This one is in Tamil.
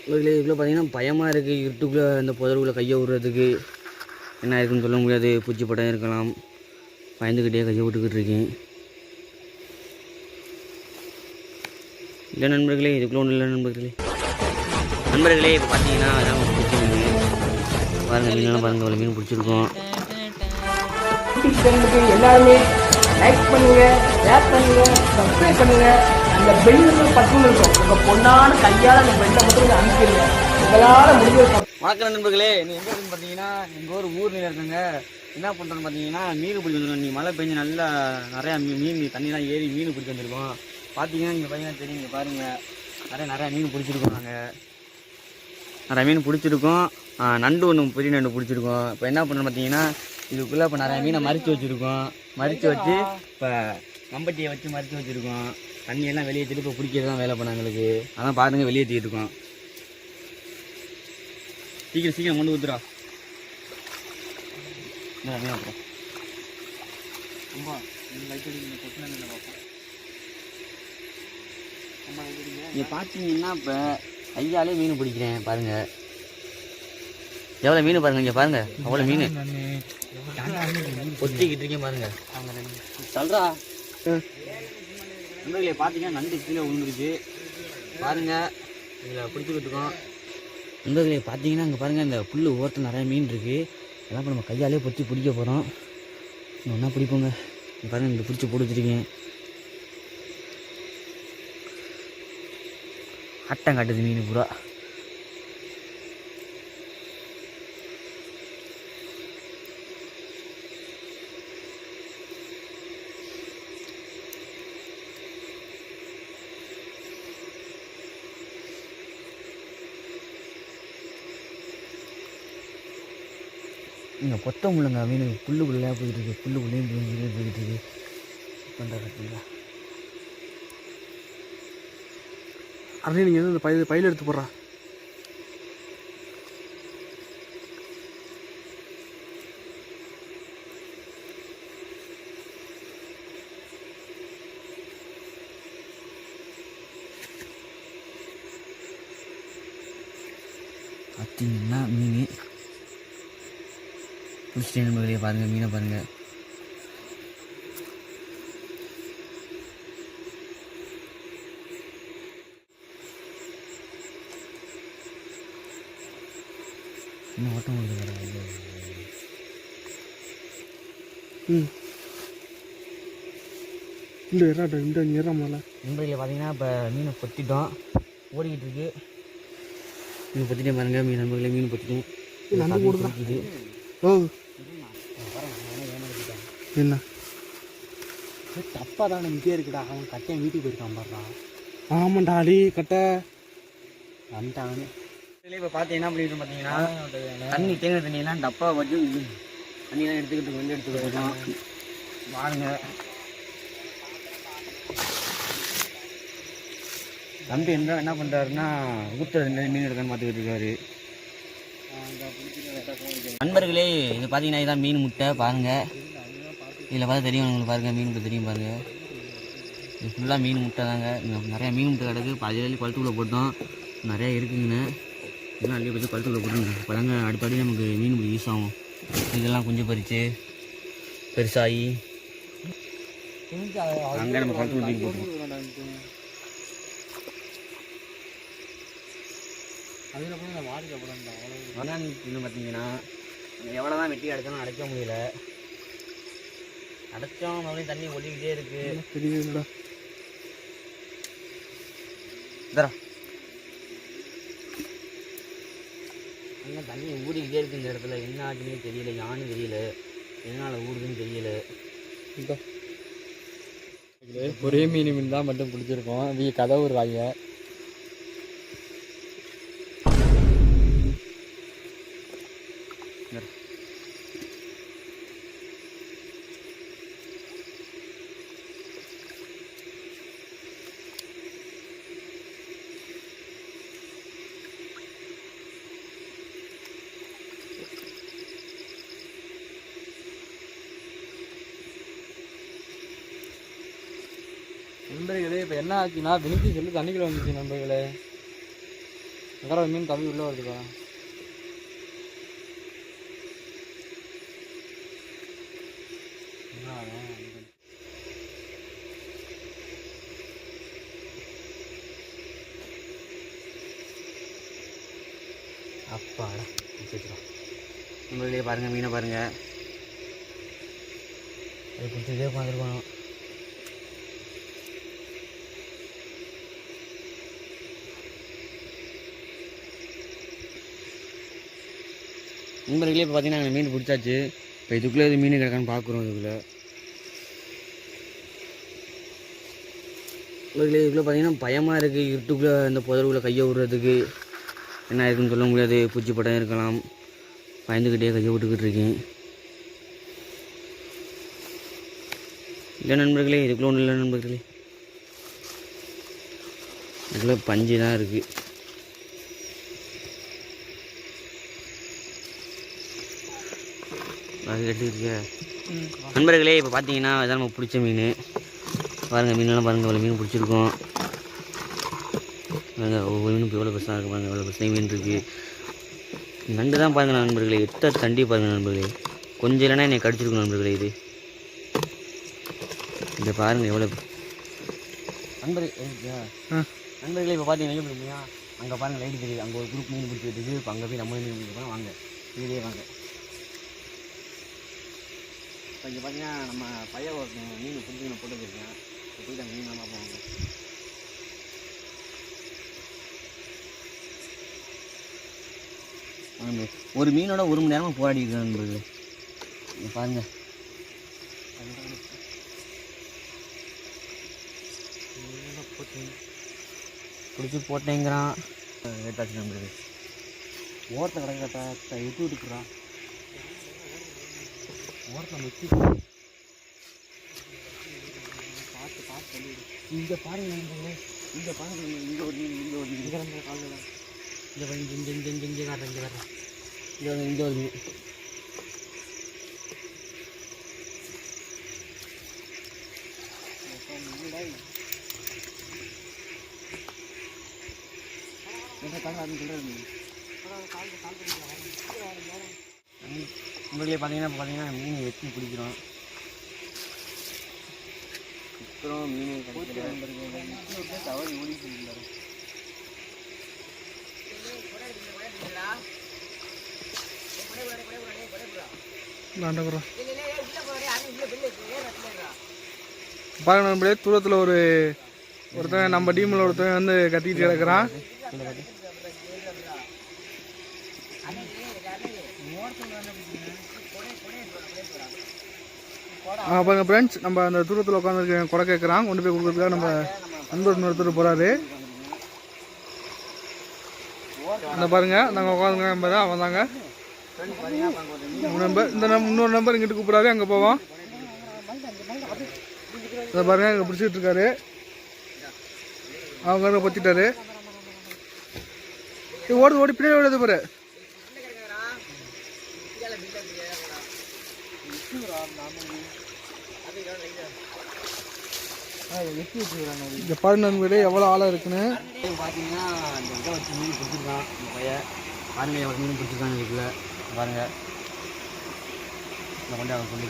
இதுக்குள்ளே பார்த்தீங்கன்னா பயமாக இருக்குது. இருட்டுக்குள்ளே இந்த புதருக்குள்ளே கையை விடுறதுக்கு என்ன இருக்குன்னு சொல்ல முடியாது. பூச்சி படம் இருக்கலாம். பயந்துக்கிட்டே கையை விட்டுக்கிட்டு இருக்கேன். இல்லை நண்பர்களே, இதுக்குள்ளே ஒன்றும் இல்லை நண்பர்களே. இப்போ பார்த்தீங்கன்னா அதான் பிடிச்ச மீன் பாருங்கள். மீனெல்லாம் பாருங்கள், அவ்வளோ மீன் பிடிச்சிருக்கோம். எல்லாருமே லைக் பண்ணுங்க, ஷேர் பண்ணுங்க, சப்ஸ்கிரைப் பண்ணுங்க. அந்த பெல்லுக்கு பட்டுன்னு இருக்கும். உங்கள் பொண்ணான கையால் அந்த பெல்லை மட்டும் அனுப்பிடுங்க. உங்களால் முடிஞ்ச. வணக்கம் நண்பர்களே, நீ எங்கே இருக்குன்னு பார்த்தீங்கன்னா எங்கள் ஒரு ஊரில் இருக்குங்க. என்ன பண்ணுறோன்னு பார்த்தீங்கன்னா மீன் பிடிச்சி வந்துடும். நீ மழை பெஞ்சு நல்லா நிறையா மீன் தண்ணியெலாம் ஏறி மீன் பிடிச்சி வந்துருக்கோம். பார்த்தீங்கன்னா இங்கே பார்த்தீங்கன்னா தெரியும். இங்கே பாருங்கள், நிறையா மீன் பிடிச்சிருக்கோம். நாங்கள் நிறையா மீன் பிடிச்சிருக்கோம். நண்டு ஒன்று பெரிய நண்டு பிடிச்சிருக்கோம். இப்போ என்ன பண்ணுறோன்னு பார்த்தீங்கன்னா இதுக்குள்ளே இப்போ நிறையா மீனை மறித்து வச்சுருக்கோம். மறித்து வச்சு இப்போ கம்பட்டியை வச்சு மறித்து வச்சுருக்கோம். தண்ணியெல்லாம் வெளியே திருப்பி பிடிக்கிறது தான் வேலை பண்ணாங்களுக்கு. அதான் பாருங்கள், வெளியே தூக்கிட்டு இருக்கோம். சீக்கிரம் கொண்டு ஊற்றுறா. அப்புறம் நீங்கள் பார்த்தீங்கன்னா இப்போ கையாலே மீன் பிடிக்கிறேன். பாருங்கள் எவ்வளோ மீன் பாருங்கள். இங்கே பாருங்கள், அவ்வளோ மீன் கொத்திக்கிட்டு இருக்கேன். பாருங்கள் சொல்கிறா நண்பர்களே. பார்த்தீங்கன்னா நண்டு கீழே விழுந்துருக்கு. பாருங்கள், இதில் பிடிச்சிக்கிட்டு இருக்கோம். நண்பர்களே பார்த்தீங்கன்னா இங்கே பாருங்கள், இந்த புல் ஓரத்தில் நிறையா மீன் இருக்குது. அதெல்லாம் இப்போ நம்ம கையாலே பொத்தி பிடிக்க போகிறோம். ஒன்றா பிடிப்போங்க. இங்கே பாருங்கள், இந்த பிடிச்சி போட்டு வச்சுருக்கேன். ஆட்டம் காட்டுது மீன் பூரா. இங்கே கொத்த முள்ளுங்க மீன் புல்லுக்குள்ளே போயிட்டு இருக்கு. புல்லுக்குள்ளேயும் போயிட்டு இருக்கு. பண்ணுற பார்த்தீங்களா? அப்படியே நீங்கள் இந்த பையில் எடுத்து போடுறா. பார்த்தீங்கன்னா மீன் பிடிச்சிட்டே நண்பர்களே. பாருங்கள் மீனை பாருங்கள். இன்னும் ஓட்டம் வருது வேறு. இந்த நிறமலை நண்பர்களே பார்த்தீங்கன்னா இப்போ மீனை பொத்திட்டோம். ஓடிக்கிட்டு இருக்கு. மீன் பொத்திட்டே பாருங்க. மீன் நண்பர்களே மீன் பொத்திட்டேன். இது ஓ என்ன தப்பா தான் இங்கே இருக்குடா. அவன் கட்டையன் வீட்டுக்கு போயிருக்கான் பாடுறான். ஆமாண்டா அடி கட்டை வந்துட்டாங்க. இப்போ பார்த்து என்ன பண்ணிட்டு பார்த்தீங்கன்னா தண்ணி தேங்கிற தண்ணியெல்லாம் டப்பா வச்சு தண்ணியெல்லாம் எடுத்துக்கிட்டு போயிட்டோம். பாருங்க தம்பி என்ன பண்ணுறாருன்னா ஊற்றுற மீன் எடுக்கான்னு பார்த்துக்கிட்டு இருக்காரு. நண்பர்களே இது பார்த்தீங்கன்னா இதான் மீன் முட்டை. பாருங்கள், இதில் பார்த்து தெரியும் உங்களுக்கு. பாருங்கள் மீன் முட்டை தெரியும். பாருங்கள், இது ஃபுல்லாக மீன் முட்டை தாங்க. நிறையா மீன் முட்டை கிடக்கு. பாதி குளத்துக்குள்ளே போட்டோம். நிறையா இருக்குங்கண்ணே. இதெல்லாம் அள்ளி பற்றி குளத்துக்குள்ளே போட்டுங்க. இப்போ தாங்க அடுத்தடி நமக்கு மீன் பிடி யூஸ் ஆகும். இதெல்லாம் குஞ்சு பறித்து பெருசாகி அங்கே நம்ம குளத்துக்குள்ள தூக்கி போட்டுருவோம். இன்னும் பார்த்தீங்கன்னா எவ்வளோ தான் வெட்டி அடைச்சாலும் அடைக்க முடியல. அடைச்சோம் மறுபடியும் தண்ணி ஒட்டிக்கிட்டே இருக்கு. தெரியுதுடா அங்கே தண்ணி ஊறிக்கிட்டே இருக்கு. இந்த இடத்துல என்ன ஆச்சுன்னே தெரியல. யான்னு தெரியல, எதனால் ஊடுதுன்னு தெரியல. ஒரே மீன் தான் மட்டும் பிடிச்சிருக்கோம். வீ கதை விடுறாங்க. நண்பர்களே இப்போ என்ன ஆச்சுன்னா வினித்தி சொல்லி தண்ணிக்குள்ள வந்துச்சு நண்பர்களே. அக்கறை மீன் தவி உள்ளே வருதுப்பா. அப்பாடா நம்மளே பாருங்கள், மீனை பாருங்கள். அது பிடிச்சதே உட்காந்துருக்கணும். நண்பர்களே இப்போ பார்த்தீங்கன்னா மீன் பிடிச்சாச்சு. இப்போ இதுக்குள்ளே எது மீன் கிடக்கான்னு பார்க்குறோம். இதுக்குள்ளே பார்த்தீங்கன்னா பயமாக இருக்குது. இருட்டுக்குள்ளே இந்த புதருக்குள்ளே கையை விடுறதுக்கு என்ன இருக்குன்னு சொல்ல முடியாது. பூச்சி படம் இருக்கலாம். பயந்துக்கிட்டே கையை விட்டுக்கிட்டு இருக்கேன். இல்லை நண்பர்களே, இதுக்குள்ளே ஒன்றும் இல்லை நண்பர்களே. இதுக்குள்ளே பஞ்சு தான் இருக்குது. அது கட்டிருக்க நண்பர்களே. இப்போ பார்த்தீங்கன்னா இதான் நம்ம பிடிச்ச மீன் பாருங்கள். மீனெல்லாம் பாருங்கள், இவ்வளோ மீன் பிடிச்சிருக்கோம் பாருங்கள். ஒவ்வொரு மீனும் இப்போ எவ்வளோ பெருசாக இருக்குது பாருங்கள். எவ்வளோ பெருசாக மீன் இருக்குது. நண்டு தான் பாருங்கள் நண்பர்களே. எத்த தண்டி பாருங்கள் நண்பர்களே. கொஞ்சம் இல்லைன்னா என்னை கடிச்சிருக்கும் நண்பர்களே. இது இதை பாருங்கள் எவ்வளோ நண்பர்களே. இப்போ பார்த்தீங்கன்னா அங்கே பாருங்கள் லைட் தெரியுது. அங்கே ஒரு குரூப் மீன் பிடிச்சிட்டு இருக்குது. இப்போ அங்கே போய் நம்ம மீன் பிடிச்சிருக்கோம். வாங்க இதுலேயே வாங்க. இப்போ இங்கே பார்த்தீங்கன்னா நம்ம பையன் மீன் பிடிச்சி நான் போட்டு வச்சுருக்கேன். போயிட்டு அந்த மீன் நம்ம போவாங்க. ஒரு மீனோட 1 மணி நேரமாக போராடி இருக்கான் நண்பர்களே. பாருங்க பிடிச்சி போட்டேங்கிறான். எடுத்தாச்சு நண்பர்களே. ஓரத்தை கிடக்கிறத எட்டு விட்டுக்குறான். ஓரத்தை வச்சு பார்த்து பார்த்து சொல்லிவிடு. இங்கே பாருங்க நண்பர்களே. இங்கே பாருங்க. இங்கே ஒரு மீன், இங்கே ஒரு மீன், இங்கே ரெண்டு காலில் இங்கே இங்கே இங்கே இங்கே இங்கே இங்கே காட்டுறேன். இங்கே காட்டுறேன். இங்கே ஒரு மீன். உங்களே பார்த்தீங்கன்னா மீன் வெட்டி பிடிக்கிறோம். அப்புறம் மீன் தவறு ஓடிட்டு இருந்தாரு. பாருங்க நம்மளே தூரத்தில் ஒருத்தன் நம்ம டீமில் ஒருத்தன் வந்து கத்திக்கிட்டு கிடக்குறான். பாருங்க ஃப்ரெண்ட்ஸ், நம்ம அந்த தூரத்தில் உட்காந்துருக்க கொடை கேட்குறான். கொண்டு போய் கொடுக்குறதுக்காக நம்ம நண்பர் இன்னொருத்தர் போகிறாரு. அந்த பாருங்க நாங்கள் உட்காந்துங்க நம்ம தான் அவன் தாங்க நம்பர். இந்த இன்னொரு நம்பர் இங்கிட்டு கூப்பிட்றாரு. அங்கே போவோம். அதை பாருங்க இங்கே பிடிச்சிட்டு இருக்காரு. அவங்க பற்றிட்டாரு. ஓடுது ஓடி பின்னாடி ஓடுது பாரு. இந்த பாரு நண்பர்களே எவ்வளோ ஆழம் இருக்குன்னு பார்த்தீங்கன்னா இந்த இதை வச்சு மீன் பிடிச்சிருக்கான். இந்த பையன் பாருங்க எவ்வளோ மீன் பிடிச்சிருக்காங்க. இதுக்குள்ள பாருங்க. இந்த கொண்டு அவன் கொண்டு